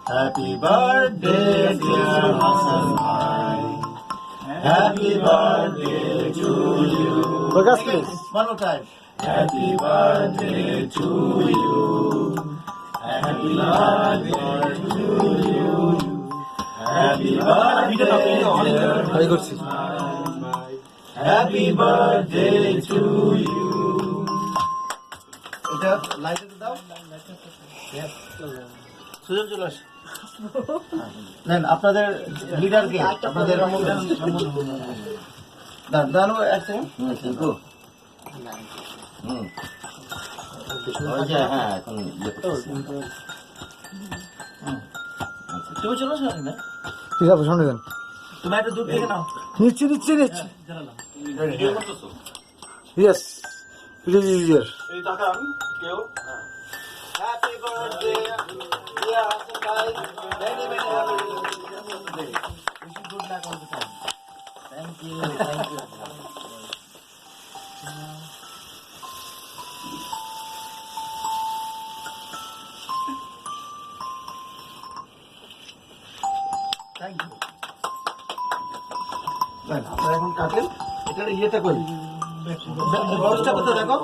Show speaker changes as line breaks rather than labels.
Happy birthday, dear Hassan bhai. Happy birthday to you.
Focus, please.
One more time. Happy birthday to you. Happy birthday to you. Happy birthday, dear
Very good, sir.
Happy birthday to you. এটা লাইটে দাও। সুজন চলে আসে। নেন আপনাদের leader কে? আপনাদের দাঁড়ানো এক সেকেন্ড। হ্যাঁ এখন তুমি চলে আসো না?
ঠিক আছে, শুনে দেন।
তুমি একটু দূর থেকে নাও।
নিচ্ছি। Yes. Please use your.
এই টাকা আমি কেউ হ্যাপি বার্থডে ডিয়ার হাসান ভাই many happy birthday wish you good luck all the time thank you আপনারা এখন কাটেন এটা ইয়েটা করি বড়টা কোথায় দেখো